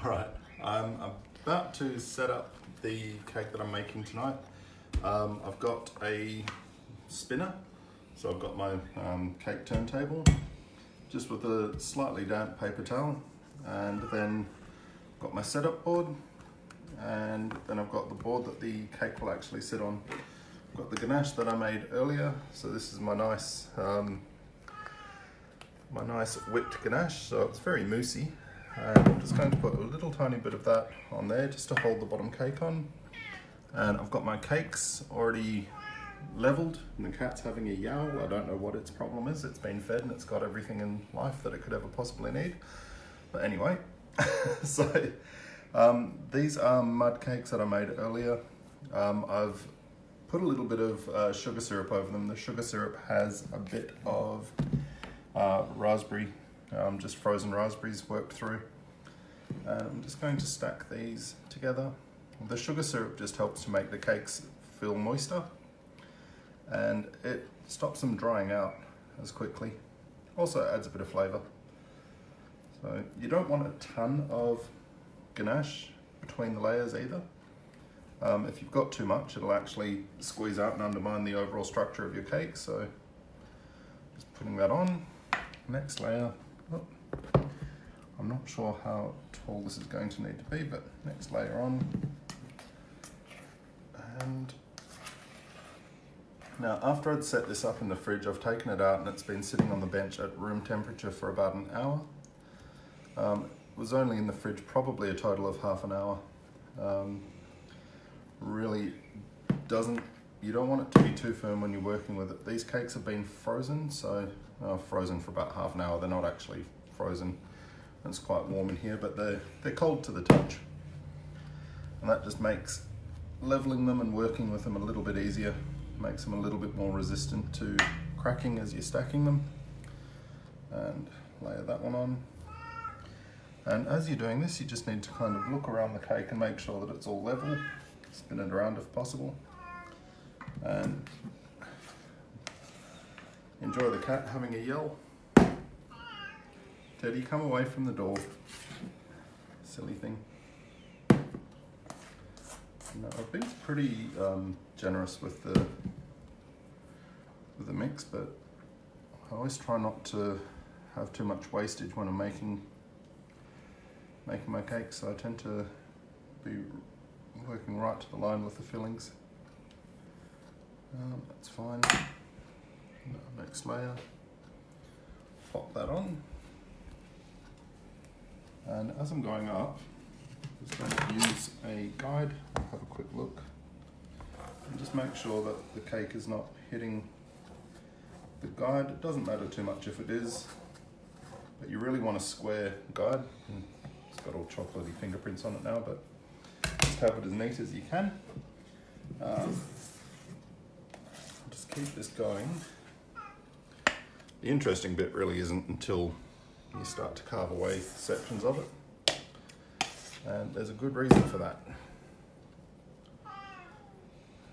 Alright, I'm about to set up the cake that I'm making tonight. I've got a spinner, so I've got my cake turntable, just with a slightly damp paper towel, and then I've got my setup board, and then I've got the board that the cake will actually sit on. I've got the ganache that I made earlier, so this is my nice whipped ganache, so it's very moussey. And I'm just going to put a little tiny bit of that on there just to hold the bottom cake on. And I've got my cakes already leveled, and the cat's having a yowl. I don't know what its problem is. It's been fed and it's got everything in life that it could ever possibly need. But anyway, so these are mud cakes that I made earlier. I've put a little bit of sugar syrup over them. The sugar syrup has a bit of raspberry, just frozen raspberries worked through. I'm just going to stack these together. The sugar syrup just helps to make the cakes feel moister, and it stops them drying out as quickly. Also adds a bit of flavour. So you don't want a ton of ganache between the layers either. If you've got too much, it'll actually squeeze out and undermine the overall structure of your cake. So just putting that on. Next layer. Oh, I'm not sure how tall this is going to need to be, but next layer on. And now after I'd set this up in the fridge, I've taken it out and it's been sitting on the bench at room temperature for about an hour. It was only in the fridge probably a total of half an hour. Really doesn't, you don't want it to be too firm when you're working with it. These cakes have been frozen, so frozen for about half an hour. They're not actually frozen. It's quite warm in here, but they're cold to the touch. And that just makes leveling them and working with them a little bit easier, makes them a little bit more resistant to cracking as you're stacking them. And layer that one on. And as you're doing this, you just need to kind of look around the cake and make sure that it's all level. Spin it around if possible. And enjoy the cat having a yell. Teddy, come away from the door. Silly thing. No, I've been pretty generous with the mix, but I always try not to have too much wastage when I'm making my cakes, so I tend to be working right to the line with the fillings. That's fine. Next layer. Pop that on. And as I'm going up, I'm just going to use a guide. I'll have a quick look. And just make sure that the cake is not hitting the guide. It doesn't matter too much if it is, but you really want a square guide. It's got all chocolatey fingerprints on it now, but just have it as neat as you can. Just keep this going. The interesting bit really isn't until you start to carve away sections of it. And there's a good reason for that.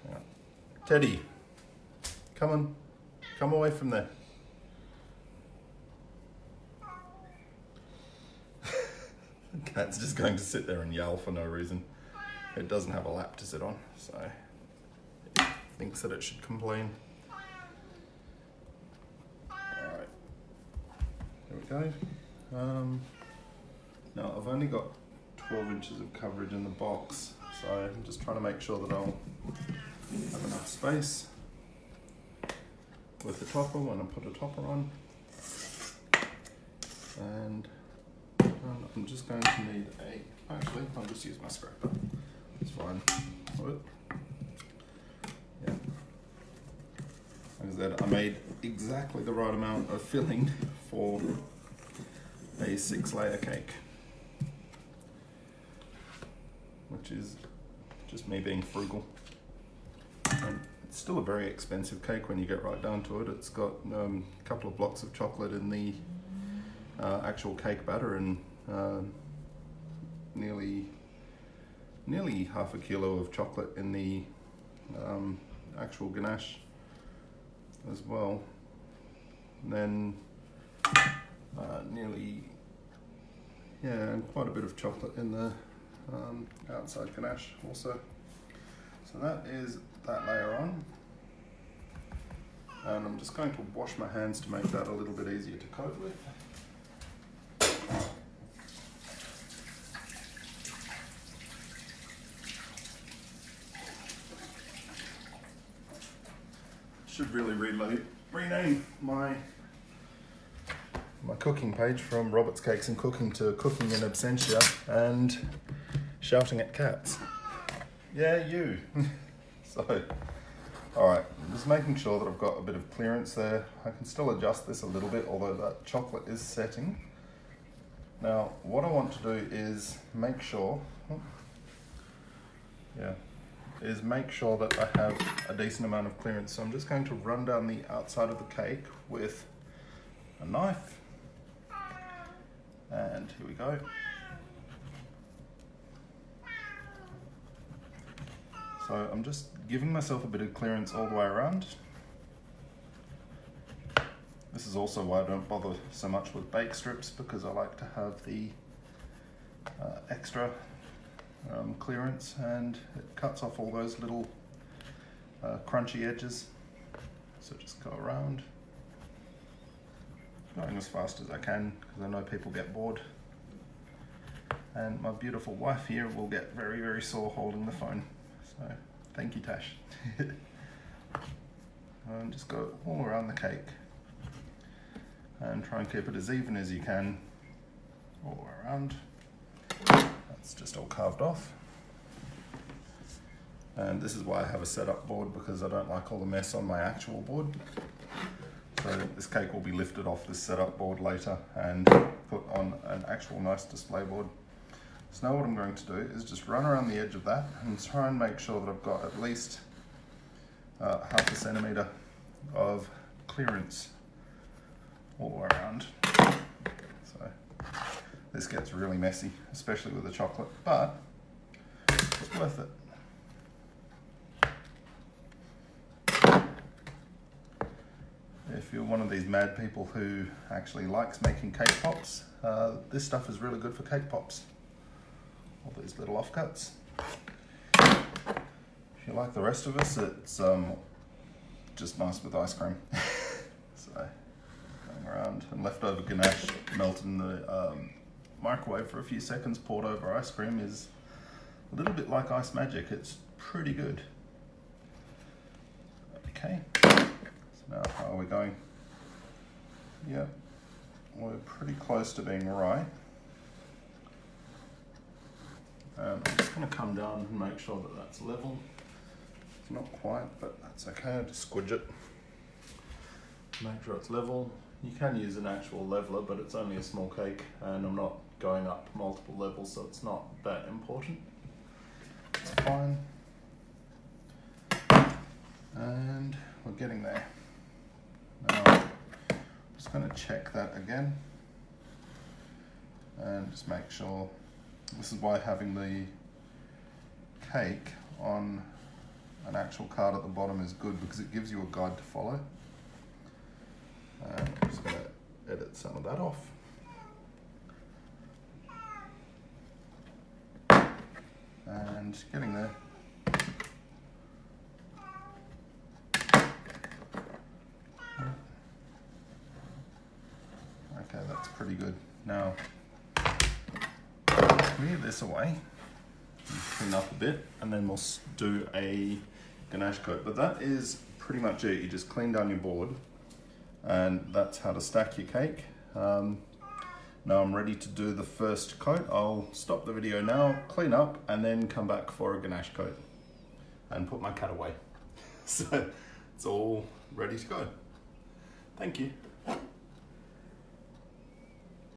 Yeah. Teddy, come on, come away from there. The cat's just going to sit there and yell for no reason. It doesn't have a lap to sit on, so it thinks that it should complain. Alright, there we go. Now I've only got 12 inches of coverage in the box, so I'm just trying to make sure that I'll have enough space with the topper when I put a topper on. And I'm just going to need actually, I'll just use my scraper. It's fine. Yeah. Like I said, I made exactly the right amount of filling for a 6-layer cake, which is just me being frugal. And it's still a very expensive cake when you get right down to it. It's got a couple of blocks of chocolate in the actual cake batter, and nearly half a kilo of chocolate in the actual ganache as well. And then nearly Yeah, and quite a bit of chocolate in the outside ganache also. So that is that layer on. And I'm just going to wash my hands to make that a little bit easier to coat with. Should really rename my cooking page from Robert's Cakes and Cooking to Cooking in Absentia and Shouting at Cats. Yeah, you. So, alright, I'm just making sure that I've got a bit of clearance there. I can still adjust this a little bit, although that chocolate is setting. Now, what I want to do is make sure, make sure that I have a decent amount of clearance. So I'm just going to run down the outside of the cake with a knife. And here we go. So I'm just giving myself a bit of clearance all the way around. This is also why I don't bother so much with bake strips, because I like to have the extra clearance, and it cuts off all those little crunchy edges. So just go around, going as fast as I can, because I know people get bored. And my beautiful wife here will get very, very sore holding the phone. So thank you, Tash. And just go all around the cake and try and keep it as even as you can all the way around. That's just all carved off. And this is why I have a setup board, because I don't like all the mess on my actual board. So this cake will be lifted off this setup board later and put on an actual nice display board. So now what I'm going to do is just run around the edge of that and try and make sure that I've got at least half a centimetre of clearance all the way around. So this gets really messy, especially with the chocolate, but it's worth it. If you're one of these mad people who actually likes making cake pops, this stuff is really good for cake pops. All these little offcuts. If you like the rest of us, it's just nice with ice cream. So going around, and leftover ganache melted in the microwave for a few seconds, poured over ice cream, is a little bit like ice magic. It's pretty good. Okay, so now how are we going? Yeah, we're pretty close to being right. I'm just going to come down and make sure that that's level. It's not quite, but that's okay. I just squidge it. Make sure it's level. You can use an actual leveler, but it's only a small cake, and I'm not going up multiple levels, so it's not that important. It's fine. And we're getting there. Now, I'm just going to check that again and just make sure. This is why having the cake on an actual card at the bottom is good, because it gives you a guide to follow. And I'm just going to edit some of that off. And getting there. Okay, that's pretty good. Now, clear this away, clean up a bit, and then we'll do a ganache coat. But that is pretty much it. You just clean down your board, and that's how to stack your cake. Now I'm ready to do the first coat. I'll stop the video now, clean up, and then come back for a ganache coat and put my cat away. So it's all ready to go. Thank you.